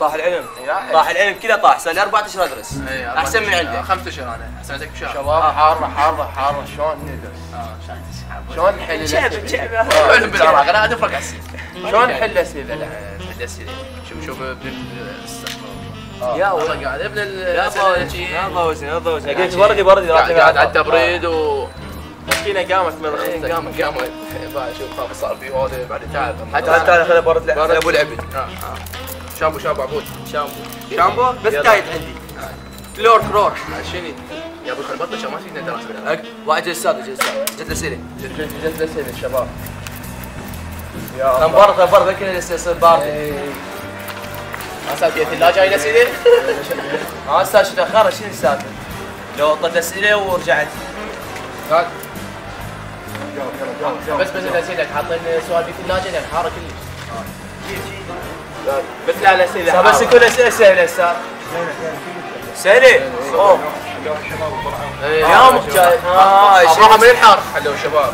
طاح العلم طاح العلم كذا طاح، صار لي 4 اشهر ادرس. احسن من عندك 5 اشهر انا احسن منك بشهر. شباب حاره شلون ندرس؟ شلون نحل الاسئله؟ علم بالعراق انا ادفرق على السيف. شلون نحل الاسئله؟ نحل الاسئله شوف ابن يا والله قاعد ابن لا ضوزني قلت ورقي بردي قاعد على التبريد و مسكينه قامت من قامت شوف خاف صار في هذا بعد تعب. حتى خذ برد ابو العبد. شامبو عبود شامبو بس قايد عندي كلور شنو يا ابو خربطه ما فينا دراسه. واحد استاذ جت الاسئله جت الاسئله الشباب. يا برد ذكر الاسئله يصير بارد. استاذ في الثلاجه هاي الاسئله؟ استاذ شو تاخرت شنو السالفه؟ لو طلت اسئله ورجعت. قاعد بس الاسئله حاطين سؤال في الثلاجه لان حاره كلش. بس لا الاسئله بس كل اسئله سهله استاذ. سهله؟ اوه يا مختار ابراهيم من الحار حلو الشباب.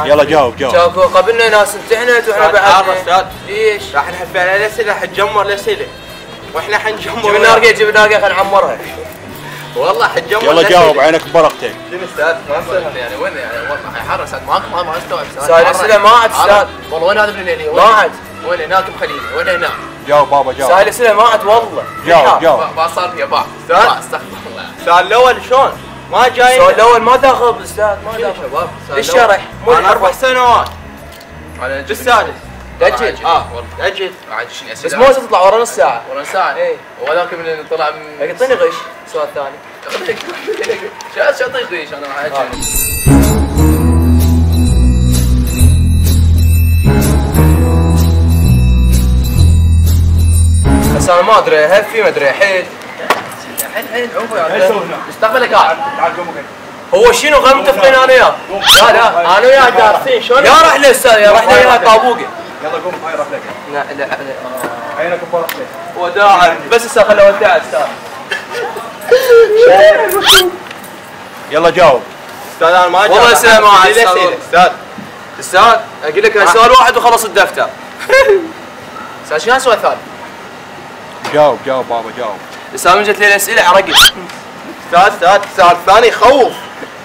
يلا جاوب شافوا قبلنا ناس امتحنت واحنا بعد استاذ ليش؟ راح نحفل على الاسئله حنجمر الاسئله واحنا حنجمر. جيب نارقه خلينا نعمرها. والله حنجمر. يلا جاوب عينك ببرقتك. شنو استاذ؟ ما يعني وين يعني والله حار استاذ ما استوعب استاذ الاسئله ما عاد استاذ. والله وين هذا ابن الليلي؟ ما عاد. وين هناك مخليني؟ وين هناك؟ جاوب بابا جاوب. استاذ الاسئله ما عاد والله. جاوب. ما صار فيها باع. استغفر الله. السؤال الاول شلون؟ ما جاي. السؤال الاول ما داخل استاذ ما داخل. شباب للشرح مو انا 4 سنوات على بالسادس. اجل اجل عاد شنو اسئله؟ بس مو تطلع ورا نص ساعه. ورا ساعه ايه ولكن من طلع من اعطيني غش السؤال الثاني. شو اعطيك غيش انا راح بس انا ما ادري هفي ما ادري حيل. الحين عوفوا يا مستقبلك قاعد. هو شنو غير متفقين انا وياه؟ لا انا وياه دارسين شلون؟ يا رحله استاذ يا رحله يا طابوقه. يلا قوم هاي رحلتك. لا عينك ببرقتك. وداعا بس استاذ خليه وداع استاذ. يلا جاوب. استاذ انا ما جاوب. والله اسئله ما عاد استاذ اقول لك سؤال واحد وخلص الدفتر. استاذ شنو السؤال الثاني؟ جاوب بابا جاوب. استاذ من جت لي الاسئله عرقت. استاذ السؤال الثاني يخوف.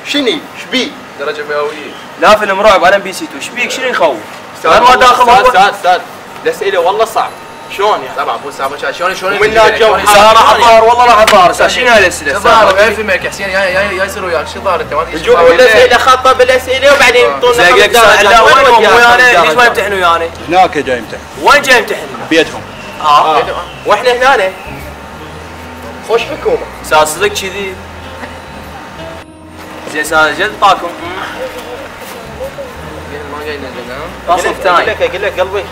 شنو؟ ايش بيه؟ درجه مئويه. لا فيلم رعب انا بي سي 2 ايش بيك شنو يخوف؟ استاذ ما داخل استاذ الاسئله والله صعب. شلون يعني؟ طبعا ابو صعب شلون ومن جو راح اظهر والله راح اظهر استاذ شنو هاي الاسئله؟ ظهر غير في ميك حسين يا يصير وياك شو ظهر انت ما ادري يجوا الاسئله خطه بالاسئله وبعدين يعطونا زي قلت لا وين هم ويانا ليش ما يمتحنوا ويانا؟ هناك جاي يمتحن. وين جاي يمتحن؟ بيدهم. واحنا هنا خوش حكومه. استاذ صدق كذي. زين استاذ جد طاكم. ما جاي نزل فصل ثاني. اقول لك قلبي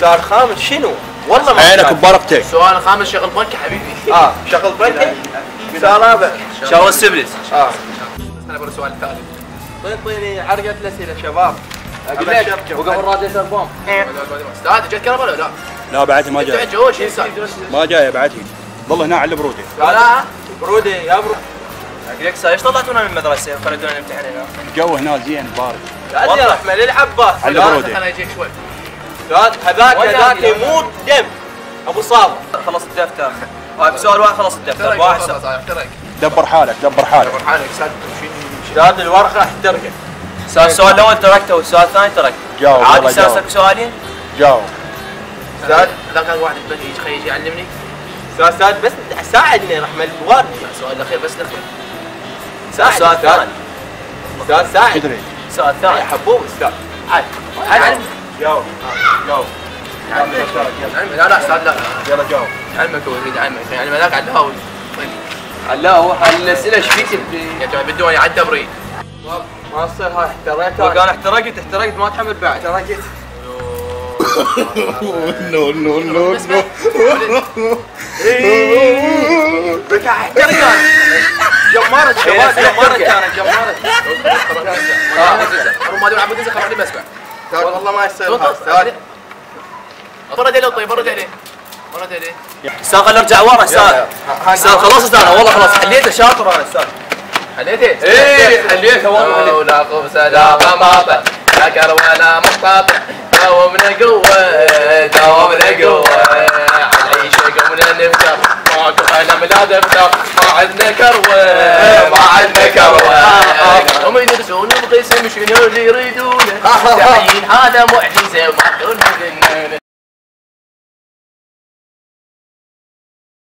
صار خامس شنو؟ والله ما عينك ببرقتك. السؤال الخامس شغل بنك حبيبي. شغل بنك. سؤال رابع شغل السبلت. انا بقول السؤال الثالث. طيني عرقت الاسئله شباب. اقول لك وقف الراديتر بوم. استاذ جت كهرباء ولا لا؟ لا بعدها ما جاي. جوش انسان. ما جاي بعدها. ظل هنا على البروده. لا بروده يا برو. اقول لك ايش طلعتونا من المدرسه وخليتونا نمتحن هنا؟ الجو هنا زين بارد. لا يا رحمه للعباس. على البروده. انا اجيك شوي. هذاك يموت دم. ابو صابر خلص الدفتر. سؤال واحد خلص الدفتر واحد سؤال. دبر حالك. حالك استاذ الورقه احترقت. السؤال الاول تركته والسؤال الثاني تركته. جاوب عادي استاذ سؤالين؟ جاوب. استاذ لا كان واحد يجي يعلمني. استاذ بس ساعدني رحمه الوالد. السؤال الاخير بس الاخير. السؤال الثاني. استاذ ساعد. ادري. السؤال الثاني. يا حبوب استاذ. عاد جاوب. لا استاذ لا. يلا جاوب. علمك هو يريد علمك يعني ملاك على الهاوي. لا هو الاسئله ايش فيك يعني بدون على التبريد. ما تصير هاي احترقت. وكان احترقت ما تحمل بعد. احترقت. نو بك احترقت. جمارة شباب كانت جمارة. ما ادري عبود خلاني بسمع. والله ما يصير هذا. برد عليه طيب برد عليه. استاذ خلينا نرجع ورا استاذ خلاص استاذ والله خلاص حليته شاطر انا استاذ. حليته؟ ايه حليته والله. ولا خبز لا ماما لا كر ولا مطاط دومنا قوه ميلاد فتاة ما عندنا كروة ما عندنا كروة هم يدرسون بقسم شنو اللي يريدونه تحيين هذا معجزة وما